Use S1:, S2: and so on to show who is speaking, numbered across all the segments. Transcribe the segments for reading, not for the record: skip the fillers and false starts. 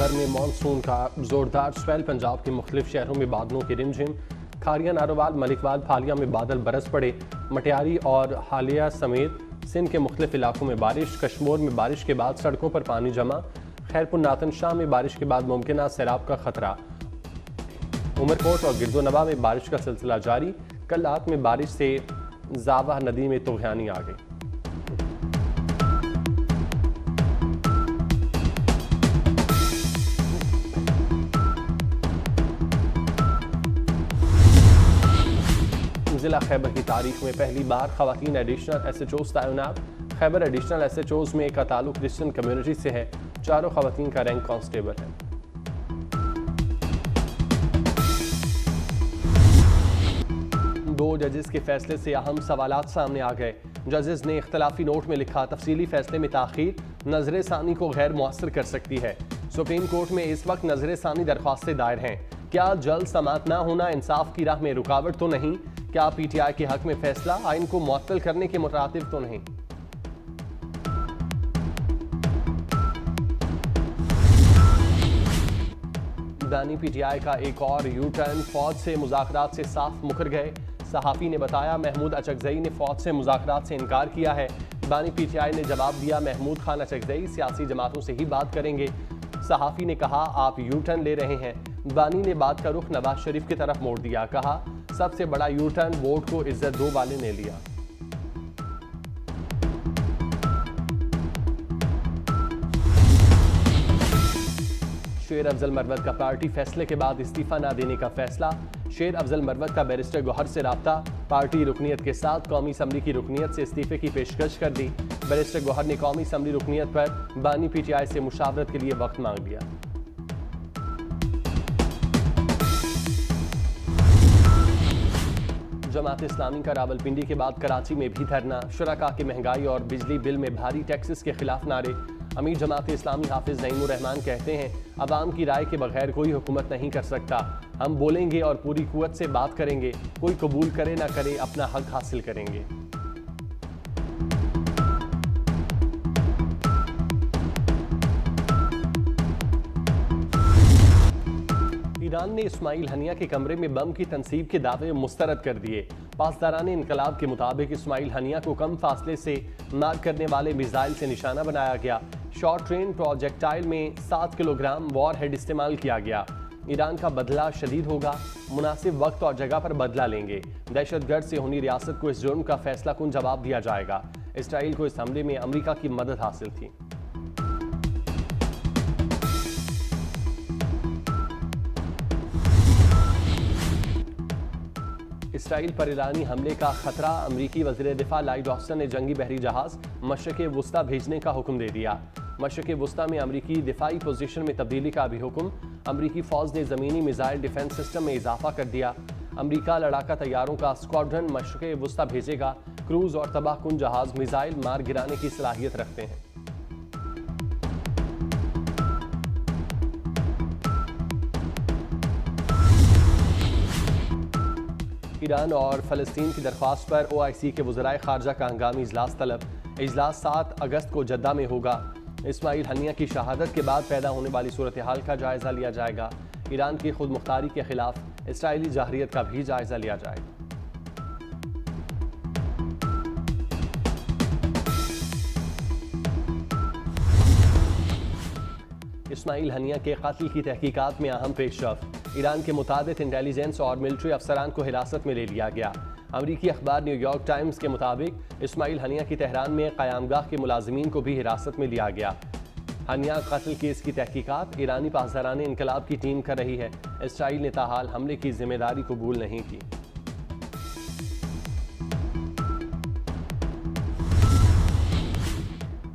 S1: भर में मानसून का जोरदार स्पेल। पंजाब के मुख्तलिफ शहरों में बादलों की रिमझिम। खारिया, नारोवाल, मलिकवाल, फालिया में बादल बरस पड़े। मटियारी और हालिया समेत सिंध के मुख्तलिफ इलाकों में बारिश। कश्मीर में बारिश के बाद सड़कों पर पानी जमा। खैरपुर नातन शाह में बारिश के बाद मुमकिन सैलाब का खतरा। उमरकोट और गिरदोनवा में बारिश का सिलसिला जारी। कल रात में बारिश से जावा नदी में तूफानी आ गई। जिला खैबर की तारीख में पहली बार खवातीन एडिशनल SHOs तैनात। खैबर एडिशनल SHOs में का ताल्लुक क्रिश्चियन कम्युनिटी से है। चारों खवातीन का रैंक कांस्टेबल है। दो जजेस के फैसले से अहम सवालात सामने आ गए। जजेस ने इख्तलाफी नोट में लिखा, तफसीली फैसले में ताखीर नजर सानी को गैर मुअस्सर कर सकती है। सुप्रीम कोर्ट में इस वक्त नजर सानी दरख्वास्तें दायर हैं। क्या जल्द समाअत ना होना इंसाफ की राह में रुकावट तो नहीं? क्या PTI के हक में फैसला आइन को मुअत्तल करने के मुतरातिब तो नहीं? दानी PTI का एक और U-टर्न। फौज से मुज़ाकरात से साफ मुकर गए। सहाफ़ी ने बताया, महमूद अचकज़ई ने फौज से मुज़ाकरात से इनकार किया है। बानी PTI ने जवाब दिया, महमूद खान अचकज़ई सियासी जमातों से ही बात करेंगे। सहाफ़ी ने कहा, आप U-टर्न ले रहे हैं। बानी ने बात का रुख नवाज शरीफ की तरफ मोड़ दिया। कहा, सबसे बड़ा U-टर्न वोट को इज्जत दो वाले ने लिया। शेर अफजल मरवत का पार्टी फैसले के बाद इस्तीफा न देने का फैसला। शेर अफजल मरवत का बैरिस्टर गौहर से राब्ता। पार्टी रुकनीत के साथ कौमी असम्बली की रुकनीत से इस्तीफे की पेशकश कर दी। बैरिस्टर गौहर ने कौमी असम्बली रुकनीत पर बानी PTI से मुशावरत के लिए वक्त मांग लिया। जमात इस्लामी का रावलपिंडी के बाद कराची में भी धरना। शुरका की महंगाई और बिजली बिल में भारी टैक्सेस के खिलाफ नारे। अमीर जमात इस्लामी हाफिज नईमुर रहमान कहते हैं, अवाम की राय के बगैर कोई हुकूमत नहीं कर सकता। हम बोलेंगे और पूरी कुव्वत से बात करेंगे। कोई कबूल करे ना करे, अपना हक हासिल करेंगे। ईरान ने इस्माइल हनिया के कमरे में बम की तनसीब के दावे मुस्तरद कर दिए। पासदारान इनकलाब के मुताबिक इस्माइल हनिया को कम फासले से मार करने वाले मिसाइल से निशाना बनाया गया। शॉर्ट रेंज प्रोजेक्टाइल में 7 किलोग्राम वॉर हेड इस्तेमाल किया गया। ईरान का बदला शदीद होगा, मुनासिब वक्त और जगह पर बदला लेंगे। दहशतगर्द से होनी रियासत को इस जुर्म का फैसला कुन जवाब दिया जाएगा। इसराइल को इस हमले में अमरीका की मदद हासिल थी। इसराइल पर ईरानी हमले का खतरा। अमरीकी वज़ीर दिफा लॉयड ऑस्टिन ने जंगी बहरी जहाज मशरिक़ वुस्ता भेजने का हुक्म दे दिया। मशरिक़ वुस्ता में अमरीकी दिफाई पोजीशन में तब्दीली का भी हुक्म। अमरीकी फ़ौज ने ज़मीनी मिसाइल डिफेंस सिस्टम में इजाफा कर दिया। अमरीका लड़ाका तैयारों का स्क्वाड्रन मशरिक़ वुस्ता भेजेगा। क्रूज़ और तबाहकुन जहाज मिसाइल मार गिराने की सलाहियत रखते हैं। ईरान और फ़लस्तीन की दरख्वास्त पर OIC के वज़राए ख़ारजा का हंगामी इजलास तलब। इजलास 7 अगस्त को जद्दा में होगा। इस्माइल हनिया की शहादत के बाद पैदा होने वाली सूरत हाल का जायज़ा लिया जाएगा। ईरान की खुद मुख्तारी के खिलाफ इसराइली जाहरियत का भी जायज़ा लिया जाएगा। इस्माइल हनिया के कत्ल की तहकीकात में अहम पेशरफ्त। ईरान के मुताबिक इंटेलिजेंस और मिलिट्री अफसरान को हिरासत में ले लिया गया। अमरीकी अखबार न्यूयॉर्क टाइम्स के मुताबिक इस्माइल हनिया की तेहरान में क़यामगाह के मुलाजिमीन को भी हिरासत में लिया गया। हनिया कत्ल केस की तहकीकात ईरानी पासदारान इनकलाब की टीम कर रही है। इसराइल ने ताहाल हमले की जिम्मेदारी कबूल नहीं की।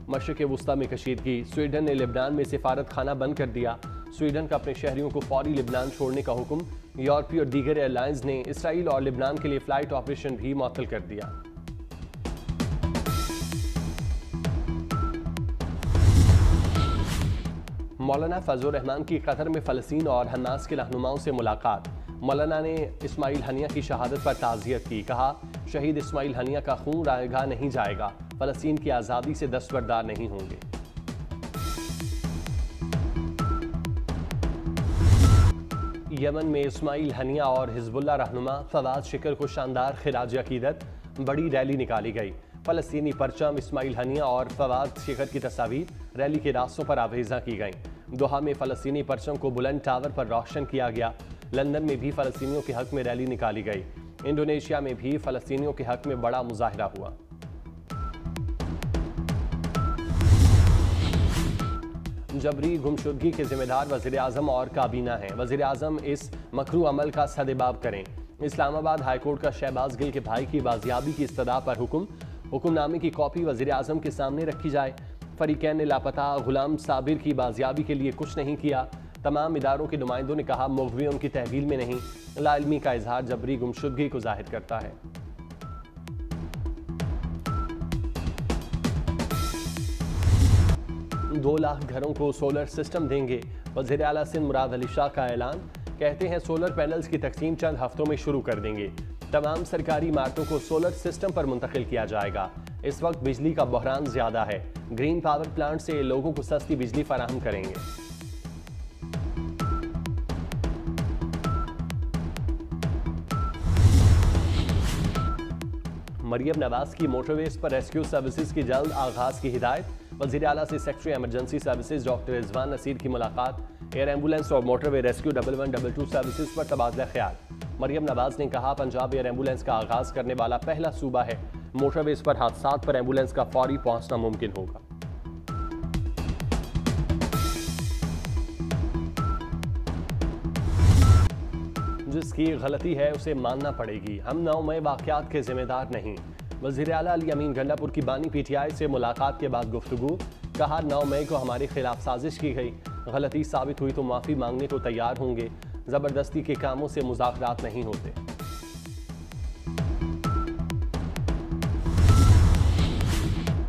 S1: मशरिक़ वुस्ता में कशीदगी। स्वीडन ने लेबनान में सिफारत खाना बंद कर दिया। स्वीडन का अपने शहरियों को फौरी लेबनान छोड़ने का हुक्म। यूरोपीय और दीगर एयरलाइंस ने इसराइल और लेबनान के लिए फ़्लाइट ऑपरेशन भी मुअत्तल कर दिया। मौलाना फजलुर रहमान की कतर में फ़लस्तीन और हमास के रहनुमाओं से मुलाकात। मौलाना ने इस्माइल हनिया की शहादत पर ताज़ियत की। कहा, शहीद इस्माइल हनिया का खून रायगा नहीं जाएगा। फ़लस्तीन की आज़ादी से दस्तबरदार नहीं होंगे। यमन में इस्माइल हनिया और हिजबुल्लाह रहनुमा फवाद शिकर को शानदार खिराज अकीदत, बड़ी रैली निकाली गई। फ़लस्तीनी परचम, इस्माइल हनिया और फवाद शिकर की तस्वीर रैली के रास्तों पर आवेज़ा की गईं। दोहा में फ़लस्तीनी परचम को बुलंद टावर पर रोशन किया गया। लंदन में भी फ़लस्तीनियों के हक में रैली निकाली गई। इंडोनेशिया में भी फ़लस्तीनियों के हक में बड़ा मुजाहरा हुआ। जबरी गुमशुदगी के जिम्मेदार वज़ीर आज़म और काबीना हैं। वज़ीर आज़म इस मकरू अमल का सदेबाब करें। इस्लामाबाद हाईकोर्ट का शहबाज गिल के भाई की बाजियाबी की इस्तदा पर हुक्मनामे की कॉपी वज़ीर आज़म के सामने रखी जाए। फरीकैन ने लापता गुलाम साबिर की बाजियाबी के लिए कुछ नहीं किया। तमाम इदारों के नुमाइंदों ने कहा मुग़वी उनकी तहवील में नहीं। लाइल्मी का इजहार जबरी गुमशुदगी को ज़ाहिर करता है। दो लाख घरों को सोलर सिस्टम देंगे। वज़ीर आला सिंध मुराद अली शाह का ऐलान। कहते हैं सोलर पैनल्स की तकसीम चंद हफ्तों में शुरू कर देंगे। तमाम सरकारी इमारतों को सोलर सिस्टम पर मुंतकिल किया जाएगा। इस वक्त बिजली का बहरान ज्यादा है। ग्रीन पावर प्लांट से लोगों को सस्ती बिजली फराहम करेंगे। मरियम नवाज की मोटरवेज पर रेस्क्यू सर्विसेज की जल्द आगाज की हिदायत। वज़ीर आला से secretary emergency services doctor Rizwan Naseer की मुलाकात। एयर एम्बुलेंस और मोटरवे रेस्क्यू 1122 सर्विसेज पर तबादला ख्याल। मरियम नवाज ने कहा पंजाब एयर एम्बुलेंस का आगाज करने वाला पहला सूबा है। मोटरवेज पर हादसात पर एम्बुलेंस का फौरी पहुंचना मुमकिन होगा। जिसकी गलती है उसे मानना पड़ेगी। हम 9 मई वाक़यात के जिम्मेदार नहीं। वज़ीर आला अली अमीन गंडापुर की बानी PTI से मुलाकात के बाद गुफ्तगू। कहा 9 मई को हमारे खिलाफ साजिश की गई। गलती साबित हुई तो माफ़ी मांगने को तैयार होंगे। ज़बरदस्ती के कामों से मुज़ाकरात नहीं होते।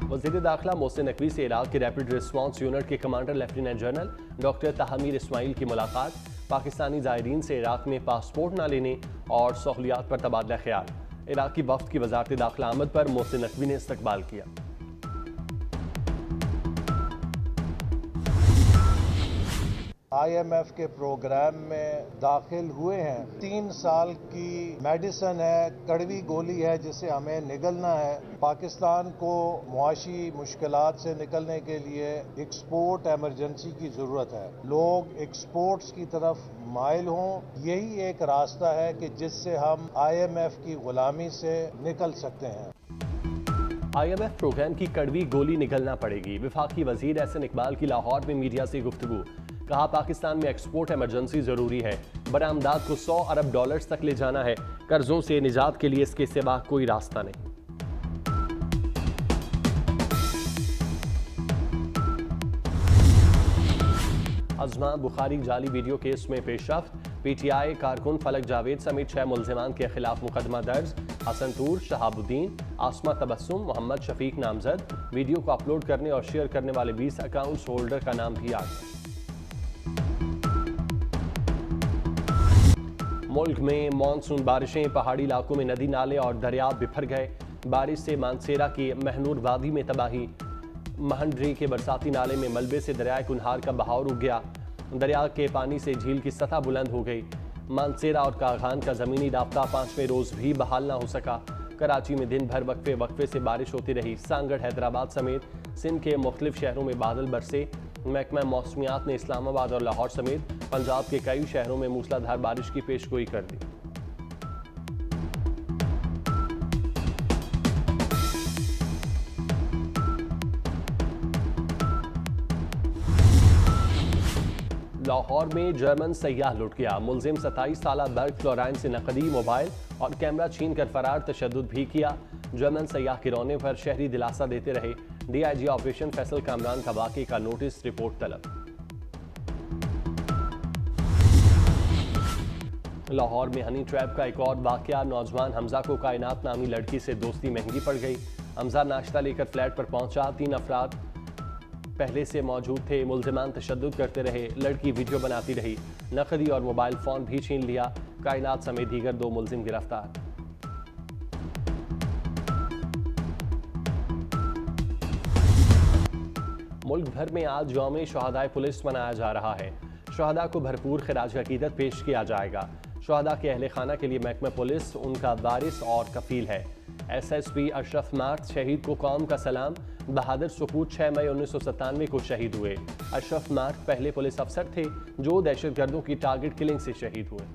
S1: वज़ीर दाखिला मोहसिन नकवी से इराक़ के रैपिड रिस्पॉन्स यूनिट के commander lieutenant general doctor Tahmir Ismail की मुलाकात। पाकिस्तानी ज़ायरीन से इराक़ में पासपोर्ट न लेने और सहूलियात पर तबादला ख्याल। इराक़ी वफ़द की वज़ारत दाखिला आमद पर मोहसिन नकवी ने इस्तकबाल किया।
S2: IMF के प्रोग्राम में दाखिल हुए हैं। 3 साल की मेडिसिन है, कड़वी गोली है जिसे हमें निगलना है। पाकिस्तान को मुआशी मुश्किलात से निकलने के लिए एक्सपोर्ट एमरजेंसी की ज़रूरत है। लोग एक्सपोर्ट्स की तरफ माइल हों। यही एक रास्ता है कि जिससे हम IMF की गुलामी से निकल सकते हैं।
S1: IMF प्रोग्राम की कड़वी गोली निगलना पड़ेगी। वफाकी वज़ीर एहसन इकबाल की लाहौर में मीडिया से गुफ्तगू। कहा पाकिस्तान में एक्सपोर्ट एमरजेंसी जरूरी है। बरामदात को $100 अरब तक ले जाना है। कर्जों से निजात के लिए इसके सिवा कोई रास्ता नहीं। अज़मा बुखारी जाली वीडियो केस में पेशरफ्त। PTI कारकुन फलक जावेद समेत 6 मुल्ज़िमान के खिलाफ मुकदमा दर्ज। हसन तूर, शहाबुद्दीन, आसमा तबस्सुम, मोहम्मद शफीक नामजद। वीडियो को अपलोड करने और शेयर करने वाले 20 अकाउंट्स होल्डर का नाम भी आया। मुल्क में मानसून बारिशें। पहाड़ी इलाकों में नदी नाले और दरिया बिफर गए। बारिश से मानसेरा की महनूर वादी में तबाही। महंडरी के बरसाती नाले में मलबे से दरियाए कुन्हार का बहाव रुक गया। दरिया के पानी से झील की सतह बुलंद हो गई। मानसेरा और कागान का ज़मीनी राब्ता 5वें रोज़ भी बहाल ना हो सका। कराची में दिन भर वक्फे से बारिश होती रही। सांगड़, हैदराबाद समेत सिंध के मुख्तलिफ शहरों में बादल बरसे। महकमा मौसमियात ने इस्लामाबाद और लाहौर समेत पंजाब के कई शहरों में मूसलाधार बारिश की पेशगोई कर दी। लाहौर में जर्मन सयाह लुट गया। मुलजिम 27 साल बर्ग फ्लोराइन से नकदी, मोबाइल और कैमरा छीन कर फरार। तशद्दुद भी किया। जर्मन सयाह के रोने पर शहरी दिलासा देते रहे। DIG ऑपरेशन फैसल कामरान का वाक़े का नोटिस रिपोर्ट तलब। लाहौर में हनी ट्रैप का एक और वाक़या। नौजवान हमजा को कायनात नामी लड़की से दोस्ती महंगी पड़ गई। हमजा नाश्ता लेकर फ्लैट पर पहुंचा। 3 अफराद पहले से मौजूद थे। मुल्जिमान तशद्दुद करते रहे। लड़की वीडियो बनाती रही। नकदी और मोबाइल फ़ोन भी छीन लिया। कायनात समेत दीगर 2 मुल्जिम गिरफ्तार। मुल्क भर में आज यौम शहादाए पुलिस मनाया जा रहा है। शहदा को भरपूर खिराज अकीदत पेश किया जाएगा। शहदा के अहले खाना के लिए महकमा पुलिस उनका वारिस और कफील है। SSP अशरफ मार्ट शहीद को कौम का सलाम। बहादुर सपूत 6 मई 1997 को शहीद हुए। अशरफ मार्ट पहले पुलिस अफसर थे जो दहशतगर्दों की टारगेट किलिंग से शहीद हुए।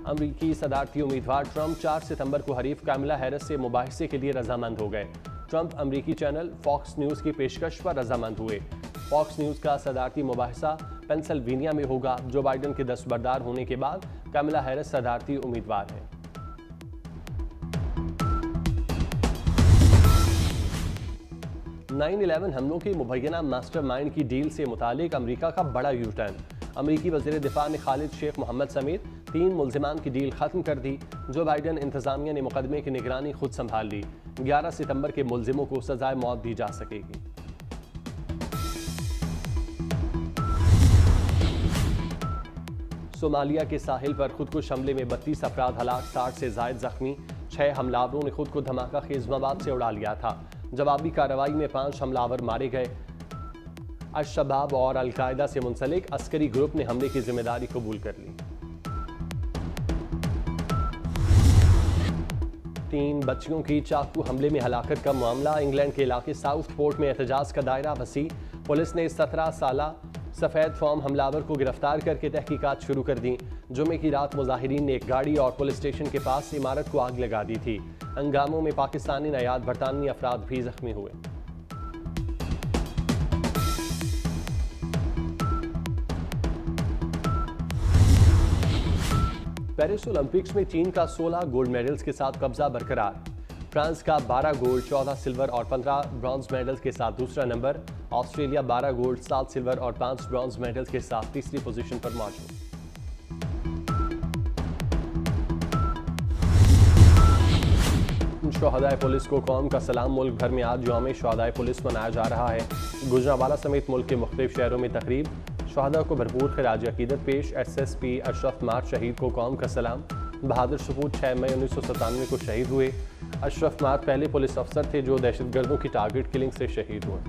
S1: अमरीकी सदारती उम्मीदवार ट्रंप 4 सितंबर को हरीफ कामिला हैरिस से मुबाहिसे के लिए रजामंद हो गए। ट्रंप अमरीकी चैनल फॉक्स न्यूज़ की पेशकश पर रजामंद हुए। फॉक्स न्यूज़ का सदारती मुबाहिसा पेंसिल्वेनिया में होगा। जो बाइडन के दस्तबरदार होने के बाद कामिला हैरिस सदारती उम्मीदवार हैं। नाइन 11 हमलों के मुबैना मास्टरमाइंड की डील से मुतालिक अमरीका का बड़ा यू टर्न। अमरीकी वज़ीर दिफा ने खालिद शेख मोहम्मद समेत 3 मुल्जिमान की डील खत्म कर दी। जो बाइडन इंतजामिया ने मुकदमे की निगरानी खुद संभाल ली। 11 सितंबर के मुल्जिमों को सजाए मौत दी जा सकेगी। सोमालिया के साहिल पर खुदकुश हमले में 32 अफराद हलाक, 60 से जायद जख्मी। 6 हमलावरों ने खुद को धमाका खेज मवाद से उड़ा लिया था। जवाबी कार्रवाई में 5 हमलावर मारे गए। अल-शबाब और अल-कायदा से मुंसलिक अस्करी ग्रुप ने हमले की जिम्मेदारी कबूल कर ली। 3 बच्चियों की चाकू हमले में हलाकत का मामला। इंग्लैंड के इलाके साउथ पोर्ट में एहतजाज का दायरा वसी। पुलिस ने 17 साला सफ़ेद फॉर्म हमलावर को गिरफ्तार करके तहकीकात शुरू कर दी। जुमे की रात मुजाहिरीन ने एक गाड़ी और पुलिस स्टेशन के पास इमारत को आग लगा दी थी। हंगामों में पाकिस्तानी नयाद बरतानवी अफराद भी जख्मी हुए। पेरिस ओलंपिक्स में चीन का 16 गोल्ड मेडल्स के साथ कब्जा बरकरार। फ्रांस का 12 गोल्ड, 14 सिल्वर और 15 ब्रॉन्ज मेडल्स के साथ दूसरा नंबर। ऑस्ट्रेलिया 12 गोल्ड, 7 सिल्वर और 5 ब्रॉन्ज मेडल्स के साथ तीसरी पोजीशन पर मौजूद। शहदाए पुलिस को कौम का सलाम। मुल्क भर में आज यौम शहदाए पुलिस मनाया जा रहा है। गुजरांवाला समेत मुल्क के मुख्तलिफ शहरों में तकरीब। शहदा को भरपूर खिराज अकीदत पेश। SSP अशरफ मार्ट शहीद को कौम का सलाम। बहादुर सपूत 6 मई 1997 को शहीद हुए। अशरफ मार्ट पहले पुलिस अफसर थे जो दहशतगर्दों की टारगेट किलिंग से शहीद हुए।